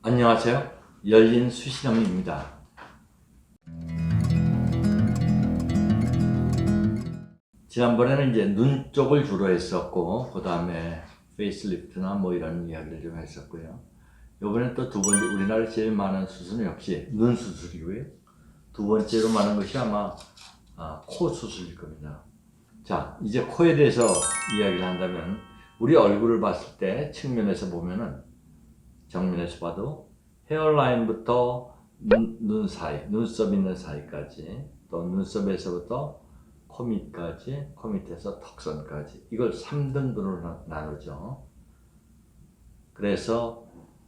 안녕하세요. 열린 수신업입니다. 지난번에는 이제 눈 쪽을 주로 했었고, 그 다음에 페이스리프트나 뭐 이런 이야기를 좀 했었고요. 이번엔 또 두 번째, 우리나라에 제일 많은 수술은 역시 눈 수술이고요. 두 번째로 많은 것이 아마 코 수술일 겁니다. 자, 이제 코에 대해서 이야기를 한다면, 우리 얼굴을 봤을 때 측면에서 보면은, 정면에서 봐도 헤어라인부터 눈 사이, 눈썹 있는 사이까지, 또 눈썹에서부터 코 밑까지, 코 밑에서 턱선까지, 이걸 3등분으로 나누죠. 그래서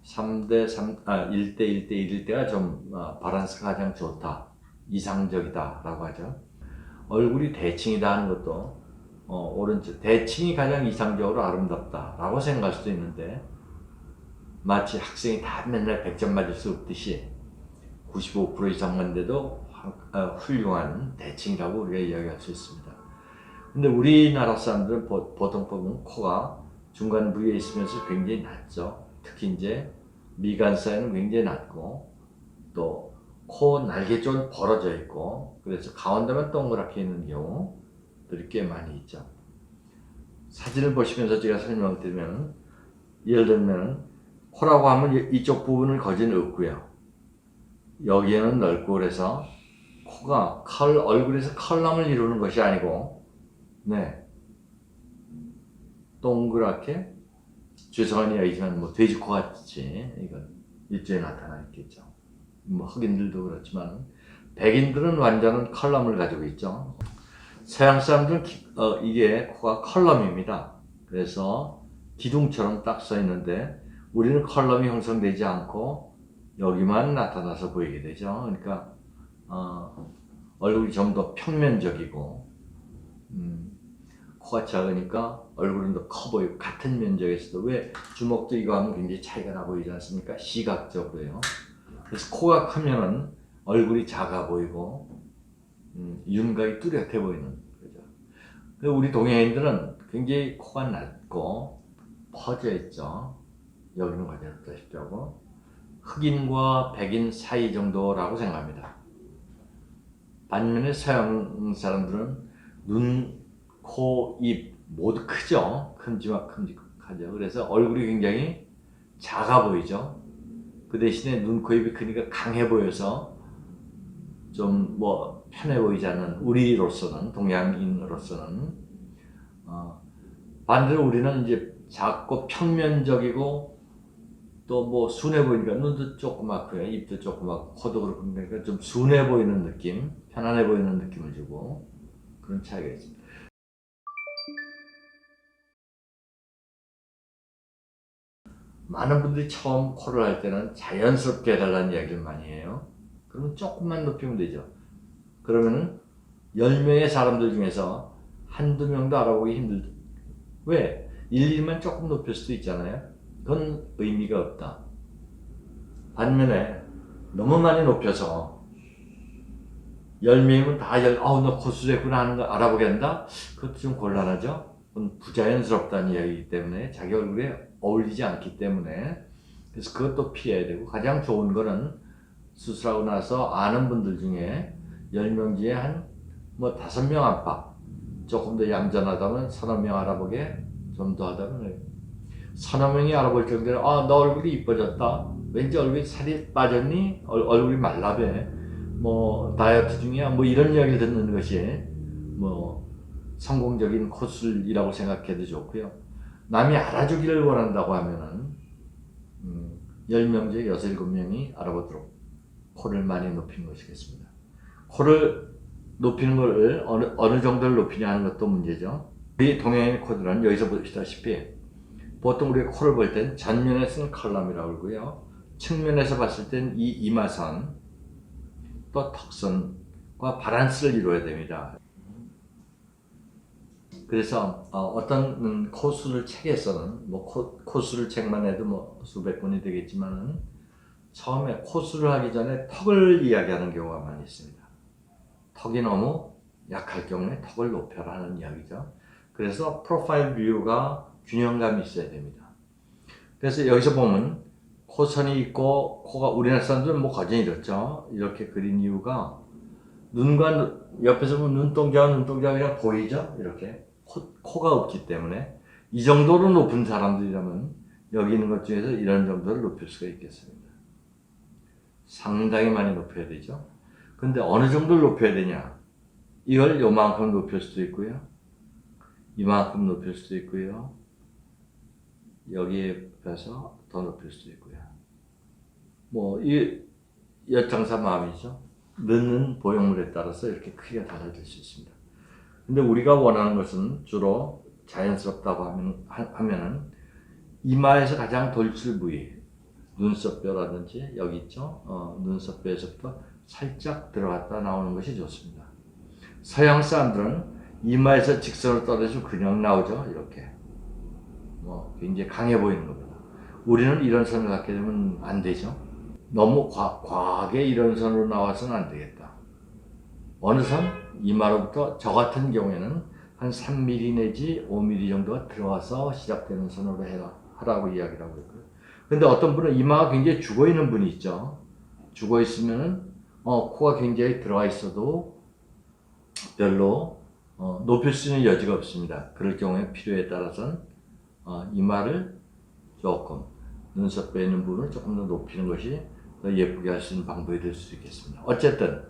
1대 1대 1일 때가 좀 밸런스가 가장 좋다, 이상적이다 라고 하죠. 얼굴이 대칭이다 하는 것도 오른쪽 대칭이 가장 이상적으로 아름답다 라고 생각할 수도 있는데, 마치 학생이 다 맨날 100점 맞을 수 없듯이 95% 이상만 돼도 훌륭한 대칭이라고 우리가 이야기할 수 있습니다. 근데 우리나라 사람들은 보통 보면 코가 중간 부위에 있으면서 굉장히 낮죠. 특히 이제 미간 사이는 굉장히 낮고, 또 코 날개 쪽은 벌어져 있고, 그래서 가운데만 동그랗게 있는 경우들이 꽤 많이 있죠. 사진을 보시면서 제가 설명을 드리면, 예를 들면 코라고 하면 이쪽 부분은 거진 없고요. 여기에는 넓고, 그래서 코가 얼굴에서 컬럼을 이루는 것이 아니고, 네, 동그랗게, 죄송한 이야기지만 뭐 돼지코 같이 이건 일조에 나타나 있겠죠. 뭐 흑인들도 그렇지만 백인들은 완전한 컬럼을 가지고 있죠. 서양 사람들은 이게 코가 컬럼입니다. 그래서 기둥처럼 딱 서 있는데, 우리는 컬럼이 형성되지 않고 여기만 나타나서 보이게 되죠. 그러니까 얼굴이 좀 더 평면적이고, 코가 작으니까 얼굴은 더 커 보이고, 같은 면적에서도 왜 주먹도 이거 하면 굉장히 차이가 나 보이지 않습니까? 시각적으로요. 그래서 코가 크면은 얼굴이 작아 보이고, 윤곽이 뚜렷해 보이는 거죠. 우리 동양인들은 굉장히 코가 낮고 퍼져 있죠. 여기는 그대로 보다시피 하고, 흑인과 백인 사이 정도라고 생각합니다. 반면에 서양 사람들은 눈, 코, 입 모두 크죠. 큼직하죠. 그래서 얼굴이 굉장히 작아 보이죠. 그 대신에 눈, 코, 입이 크니까 강해 보여서 좀 뭐 편해 보이지 않는, 우리로서는, 동양인으로서는. 반대로 우리는 이제 작고 평면적이고, 또 뭐 순해 보이니까 눈도 조그맣고요, 입도 조그맣고, 코도 그렇고, 그러니까 좀 순해 보이는 느낌, 편안해 보이는 느낌을 주고, 그런 차이가 있습니다. 많은 분들이 처음 코를 할 때는 자연스럽게 해달라는 이야기를 많이 해요. 그러면 조금만 높이면 되죠. 그러면은 10명의 사람들 중에서 한두 명도 알아보기 힘들죠. 왜? 1, 2만 조금 높일 수도 있잖아요. 그건 의미가 없다. 반면에 너무 많이 높여서 10명이면 다 너 고수됐구나 하는 거 알아보게 한다? 그것도 좀 곤란하죠? 그건 부자연스럽다는 이야기이기 때문에, 자기 얼굴에 어울리지 않기 때문에. 그래서 그것도 피해야 되고, 가장 좋은 거는 수술하고 나서 아는 분들 중에 10명 중에 뭐 5명 안팎, 조금 더 얌전하다면 서너 명 알아보게, 좀 더 하다면 서너 명이 알아볼 정도로 너 얼굴이 이뻐졌다, 왠지 얼굴에 살이 빠졌니, 얼굴이 말라배, 뭐 다이어트 중이야, 뭐 이런 이야기를 듣는 것이 뭐 성공적인 코술이라고 생각해도 좋고요. 남이 알아주기를 원한다고 하면은 10명 중에 6, 7명이 알아보도록 코를 많이 높이는 것이겠습니다. 코를 높이는 걸 어느 정도를 높이냐 하는 것도 문제죠. 우리 동양인 코들은 여기서 보시다시피 보통 우리가 코를 볼 땐 전면에서는 컬럼이라고 그러고요, 측면에서 봤을 땐 이 이마선, 또 턱선과 바란스를 이루어야 됩니다. 그래서 어떤 코술 책에서는, 뭐 코술 책만 해도 뭐 수백 권이 되겠지만은, 처음에 코술을 하기 전에 턱을 이야기하는 경우가 많이 있습니다. 턱이 너무 약할 경우에 턱을 높여라 하는 이야기죠. 그래서 프로파일 뷰가 균형감이 있어야 됩니다. 그래서 여기서 보면 코선이 있고 코가 우리나라 사람들은 뭐 거진 이렇죠. 이렇게 그린 이유가 눈과 옆에서 보면 눈동자와 눈동자가 그냥 보이죠. 이렇게 코가 없기 때문에 이 정도로 높은 사람들이라면 여기 있는 것 중에서 이런 정도를 높일 수가 있겠습니다. 상당히 많이 높여야 되죠. 근데 어느 정도를 높여야 되냐? 이걸 요만큼 높일 수도 있고요. 이만큼 높일 수도 있고요. 여기에 가서 더 높일 수도 있고요. 뭐, 이 여장사 마음이죠. 넣는 보형물에 따라서 이렇게 크기가 달라질 수 있습니다. 근데 우리가 원하는 것은 주로 자연스럽다고 하면은 이마에서 가장 돌출 부위, 눈썹뼈라든지 여기 있죠. 눈썹뼈에서부터 살짝 들어갔다 나오는 것이 좋습니다. 서양 사람들은 이마에서 직선으로 떨어지면 그냥 나오죠. 이렇게. 뭐 굉장히 강해 보이는 겁니다. 우리는 이런 선을 갖게 되면 안 되죠. 너무 과하게 이런 선으로 나와서는 안 되겠다. 어느 선? 이마로부터 저 같은 경우에는 한 3mm 내지 5mm 정도가 들어와서 시작되는 선으로 하라고 이야기를 하고 있고요. 근데 어떤 분은 이마가 굉장히 죽어 있는 분이 있죠. 죽어 있으면은 코가 굉장히 들어와 있어도 별로 높일 수 있는 여지가 없습니다. 그럴 경우에 필요에 따라서는 이마를 조금 눈썹 빼는 부분을 조금 더 높이는 것이 더 예쁘게 할 수 있는 방법이 될 수 있겠습니다. 어쨌든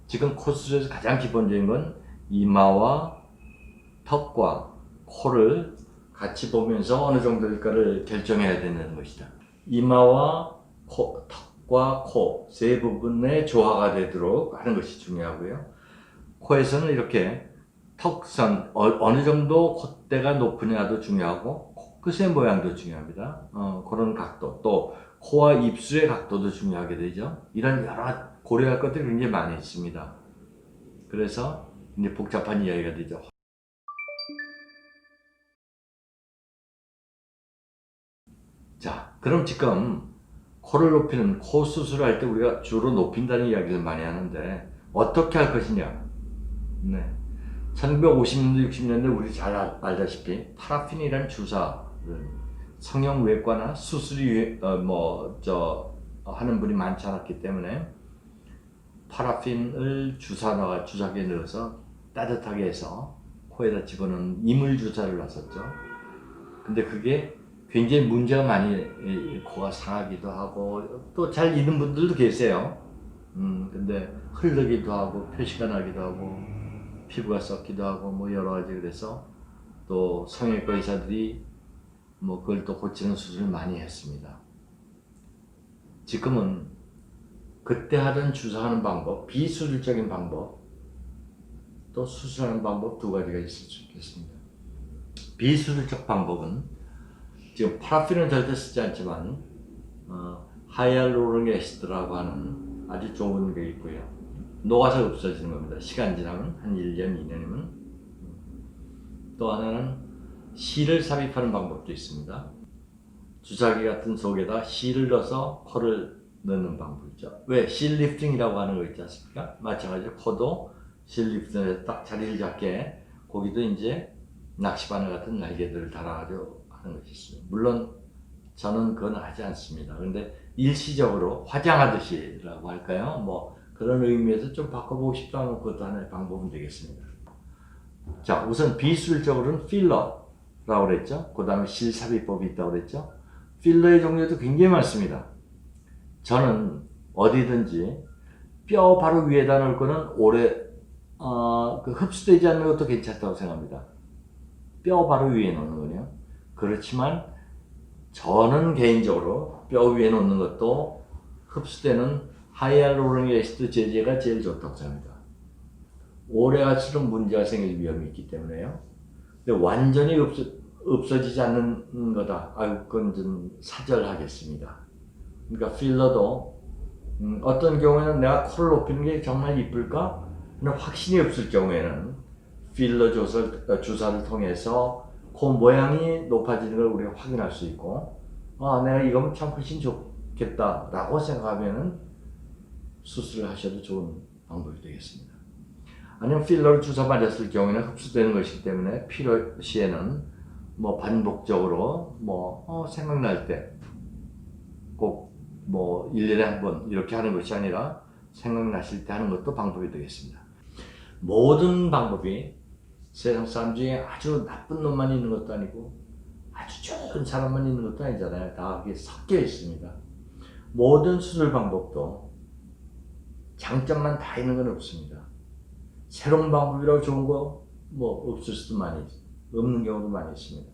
지금 코 수술에서 가장 기본적인 건 이마와 턱과 코를 같이 보면서 어느 정도일까를 결정해야 되는 것이다. 이마와 턱과 코 세 부분의 조화가 되도록 하는 것이 중요하고요. 코에서는 이렇게 턱선 어느 정도 콧대가 높으냐도 중요하고 코끝의 모양도 중요합니다. 그런 각도 또 코와 입술의 각도도 중요하게 되죠. 이런 여러 고려할 것들이 굉장히 많이 있습니다. 그래서 이제 복잡한 이야기가 되죠. 자, 그럼 지금 코를 높이는 코 수술을 할 때 우리가 주로 높인다는 이야기를 많이 하는데 어떻게 할 것이냐? 네. 1950년대, 60년대 우리 잘 알다시피 파라핀이라는 주사를 성형외과나 수술이 하는 분이 많지 않았기 때문에 파라핀을 주사기에 넣어서 따뜻하게 해서 코에다 집어넣는 이물 주사를 놨었죠. 근데 그게 굉장히 문제가 많이 코가 상하기도 하고 또 잘 있는 분들도 계세요. 근데 흐르기도 하고 표시가 나기도 하고 피부가 썩기도 하고 뭐 여러 가지 그래서 또 성형외과 의사들이 뭐 그걸 또 고치는 수술을 많이 했습니다. 지금은 그때 하던 주사하는 방법, 비수술적인 방법, 또 수술하는 방법 두 가지가 있을 수 있겠습니다. 비수술적 방법은 지금 파라핀은 절대 쓰지 않지만 하이알루로닉 애시드라고 하는 아주 좋은 게 있고요. 녹아서 없어지는 겁니다. 시간 지나면 한 1년, 2년이면. 또 하나는 실을 삽입하는 방법도 있습니다. 주사기 같은 속에다 실을 넣어서 코를 넣는 방법이죠. 왜? 실 리프팅이라고 하는 거 있지 않습니까? 마찬가지로 코도 실 리프팅에서 딱 자리를 잡게 거기도 이제 낚시바늘 같은 날개들을 달아가지고 하는 것이 있습니다. 물론 저는 그건 하지 않습니다. 그런데 일시적으로 화장하듯이라고 할까요? 뭐 그런 의미에서 좀 바꿔보고 싶다 하면 그것도 하나의 방법은 되겠습니다. 자, 우선 비술적으로는 필러라고 그랬죠. 그 다음에 실삽입법이 있다고 그랬죠. 필러의 종류도 굉장히 많습니다. 저는 어디든지 뼈 바로 위에다 넣을 거는 오래 흡수되지 않는 것도 괜찮다고 생각합니다. 뼈 바로 위에 놓는 거요. 그렇지만 저는 개인적으로 뼈 위에 놓는 것도 흡수되는 하이알루로닉 애시드 제제가 제일 좋다고 생각합니다. 오래 갈수록 문제가 생길 위험이 있기 때문에요. 근데 완전히 없어지지 않는 거다. 그건 좀 사절하겠습니다. 그러니까 필러도 어떤 경우에는 내가 코를 높이는 게 정말 이쁠까? 근데 확신이 없을 경우에는 필러 주사를 통해서 코 모양이 높아지는 걸 우리가 확인할 수 있고 내가 이거면 참 훨씬 좋겠다 라고 생각하면은 수술을 하셔도 좋은 방법이 되겠습니다. 아니면 필러를 주사 맞았을 경우에는 흡수되는 것이기 때문에 필요 시에는 뭐 반복적으로 생각날 때 꼭 뭐 1년에 한 번 이렇게 하는 것이 아니라 생각나실 때 하는 것도 방법이 되겠습니다. 모든 방법이 세상 사람 중에 아주 나쁜 놈만 있는 것도 아니고 아주 좋은 사람만 있는 것도 아니잖아요. 다 그게 섞여 있습니다. 모든 수술 방법도 장점만 다 있는 건 없습니다. 새로운 방법이라고 좋은 거 뭐 없을 수도 많이 없는 경우도 많이 있습니다.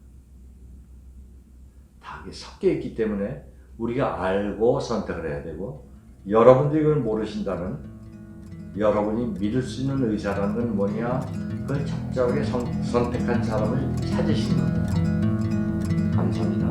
다 그게 섞여 있기 때문에 우리가 알고 선택을 해야 되고, 여러분들이 그걸 모르신다면 여러분이 믿을 수 있는 의사라는 건 뭐냐, 그걸 적절하게 선택한 사람을 찾으시는 겁니다. 감사합니다.